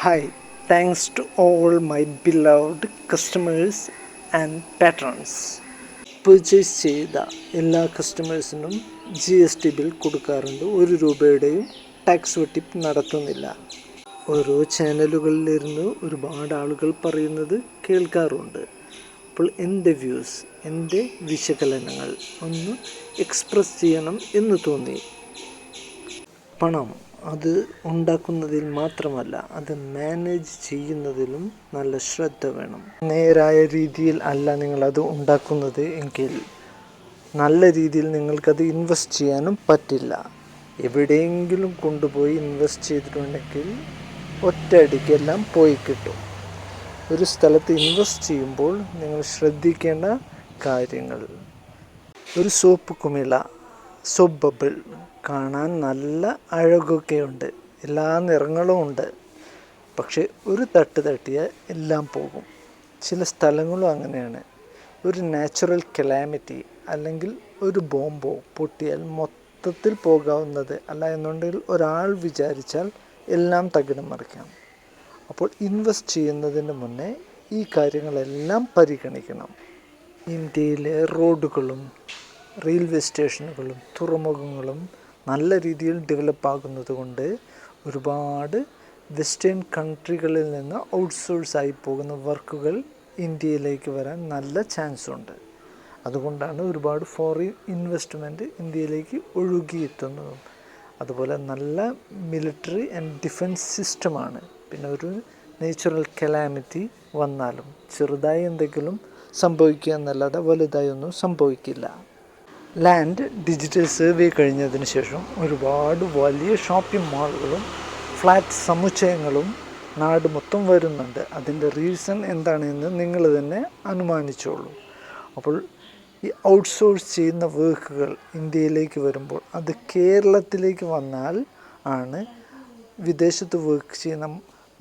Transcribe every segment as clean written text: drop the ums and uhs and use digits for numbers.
Hi, thanks to all my beloved customers and patrons. Purchase ചെയ്ത എല്ലാ കസ്റ്റമേഴ്സിനും GST bill കൊടുക്കാറുണ്ട്. 1 രൂപയുടെയും tax വെട്ടിപ്പ് നടത്തുന്നില്ല. ഓരോ ചാനലുകളിലിരുന്ന് ഒരുപാട് ആളുകൾ പറയുന്നത് കേൾക്കാറുണ്ട്. അപ്പോൾ എൻ്റെ വ്യൂസ്, എൻ്റെ വിശകലനങ്ങൾ ഒന്ന് എക്സ്പ്രസ് ചെയ്യണം എന്ന് തോന്നി. പണം അത് ഉണ്ടാക്കുന്നതിൽ മാത്രമല്ല, അത് മാനേജ് ചെയ്യുന്നതിലും നല്ല ശ്രദ്ധ വേണം. നേരായ രീതിയിൽ അല്ല നിങ്ങളത് ഉണ്ടാക്കുന്നത് എങ്കിൽ നല്ല രീതിയിൽ നിങ്ങൾക്കത് ഇൻവെസ്റ്റ് ചെയ്യാനും പറ്റില്ല. എവിടെയെങ്കിലും കൊണ്ടുപോയി ഇൻവെസ്റ്റ് ചെയ്തിട്ടുണ്ടെങ്കിൽ ഒറ്റയടിക്കെല്ലാം പോയി കിട്ടും. ഒരു സ്ഥലത്ത് ഇൻവെസ്റ്റ് ചെയ്യുമ്പോൾ നിങ്ങൾ ശ്രദ്ധിക്കേണ്ട കാര്യങ്ങൾ: ഒരു സോപ്പ് കുമിള, സോപ്പ് ബബിൾ കാണാൻ നല്ല അഴകൊക്കെയുണ്ട്, എല്ലാ നിറങ്ങളും ഉണ്ട്. പക്ഷേ ഒരു തട്ട് തട്ടിയാൽ എല്ലാം പോകും. ചില സ്ഥലങ്ങളും അങ്ങനെയാണ്. ഒരു നാച്ചുറൽ കലാമിറ്റി അല്ലെങ്കിൽ ഒരു ബോംബോ പൊട്ടിയാൽ മൊത്തത്തിൽ പോകാവുന്നത് അല്ല എന്നുണ്ടെങ്കിൽ ഒരാൾ വിചാരിച്ചാൽ എല്ലാം തകിടം മറിക്കാം. അപ്പോൾ ഇൻവെസ്റ്റ് ചെയ്യുന്നതിന് മുന്നേ ഈ കാര്യങ്ങളെല്ലാം പരിഗണിക്കണം. ഇന്ത്യയിലെ റോഡുകളും റെയിൽവേ സ്റ്റേഷനുകളും തുറമുഖങ്ങളും നല്ല രീതിയിൽ ഡെവലപ്പാകുന്നത് കൊണ്ട് ഒരുപാട് വെസ്റ്റേൺ കൺട്രികളിൽ നിന്ന് ഔട്ട്സോഴ്സായി പോകുന്ന വർക്കുകൾ ഇന്ത്യയിലേക്ക് വരാൻ നല്ല ചാൻസ് ഉണ്ട്. അതുകൊണ്ടാണ് ഒരുപാട് ഫോറിൻ ഇൻവെസ്റ്റ്മെൻറ്റ് ഇന്ത്യയിലേക്ക് ഒഴുകിയെത്തുന്നതും. അതുപോലെ നല്ല മിലിറ്ററി ആൻഡ് ഡിഫൻസ് സിസ്റ്റമാണ്. പിന്നെ ഒരു നേച്ചുറൽ കലാമിറ്റി വന്നാലും ചെറുതായി എന്തെങ്കിലും സംഭവിക്കുക എന്നല്ലാതെ വലുതായി ഒന്നും സംഭവിക്കില്ല. ലാൻഡ് ഡിജിറ്റൽ സർവേ കഴിഞ്ഞതിന് ശേഷം ഒരുപാട് വലിയ ഷോപ്പിംഗ് മാളുകളും ഫ്ലാറ്റ് സമുച്ചയങ്ങളും നാട് മൊത്തം വരുന്നുണ്ട്. അതിൻ്റെ റീസൺ എന്താണെന്ന് നിങ്ങൾ തന്നെ അനുമാനിച്ചോളൂ. അപ്പോൾ ഈ ഔട്ട്സോഴ്സ് ചെയ്യുന്ന വർക്കുകൾ ഇന്ത്യയിലേക്ക് വരുമ്പോൾ അത് കേരളത്തിലേക്ക് വന്നാൽ ആണ് വിദേശത്ത് വർക്ക് ചെയ്യുന്ന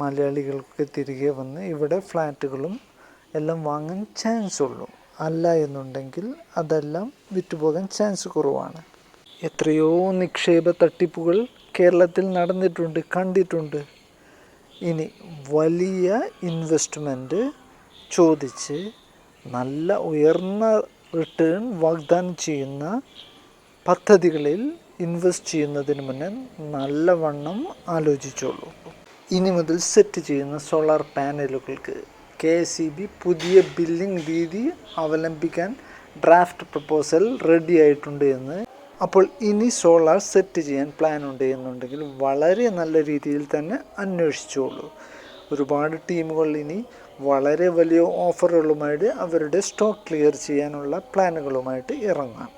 മലയാളികൾക്ക് തിരികെ വന്ന് ഇവിടെ ഫ്ലാറ്റുകളും എല്ലാം വാങ്ങാൻ ചാൻസ് ഉള്ളൂ. അല്ല എന്നുണ്ടെങ്കിൽ അതെല്ലാം വിറ്റുപോകാൻ ചാൻസ് കുറവാണ്. എത്രയോ നിക്ഷേപ തട്ടിപ്പുകൾ കേരളത്തിൽ നടന്നിട്ടുണ്ട്, കണ്ടിട്ടുണ്ട്. ഇനി വലിയ ഇൻവെസ്റ്റ്മെൻറ്റ് ചോദിച്ച് നല്ല ഉയർന്ന റിട്ടേൺ വാഗ്ദാനം ചെയ്യുന്ന പദ്ധതികളിൽ ഇൻവെസ്റ്റ് ചെയ്യുന്നതിന് മുന്നേ നല്ലവണ്ണം ആലോചിച്ചോളൂ. ഇനി മുതൽ സെറ്റ് ചെയ്യുന്ന സോളാർ പാനലുകൾക്ക് KSEB പുതിയ ബില്ലിംഗ് രീതി അവലംബിക്കാൻ ഡ്രാഫ്റ്റ് പ്രപ്പോസൽ റെഡി ആയിട്ടുണ്ട് എന്ന്. അപ്പോൾ ഇനി സോളാർ സെറ്റ് ചെയ്യാൻ പ്ലാൻ ഉണ്ട് എന്നുണ്ടെങ്കിൽ വളരെ നല്ല രീതിയിൽ തന്നെ അന്വേഷിച്ചോളൂ. ഒരുപാട് ടീമുകൾ ഇനി വളരെ വലിയ ഓഫറുകളുമായിട്ട് അവരുടെ സ്റ്റോക്ക് ക്ലിയർ ചെയ്യാനുള്ള പ്ലാനുകളുമായിട്ട് ഇറങ്ങാം.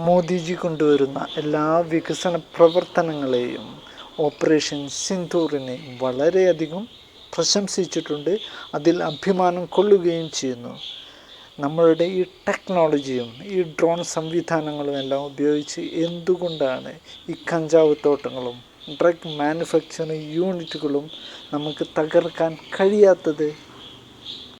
മോദിജി കൊണ്ടുവരുന്ന എല്ലാ വികസന പ്രവർത്തനങ്ങളെയും ഓപ്പറേഷൻ സിന്ദൂറിനെ വളരെയധികം പ്രശംസിച്ചിട്ടുണ്ട്, അതിൽ അഭിമാനം കൊള്ളുകയും ചെയ്യുന്നു. നമ്മളുടെ ഈ ടെക്നോളജിയും ഈ ഡ്രോൺ സംവിധാനങ്ങളും എല്ലാം ഉപയോഗിച്ച് എന്തുകൊണ്ടാണ് ഈ കഞ്ചാവ് തോട്ടങ്ങളും ഡ്രഗ് മാനുഫാക്ചറിങ് യൂണിറ്റുകളും നമുക്ക് തകർക്കാൻ കഴിയാത്തത്?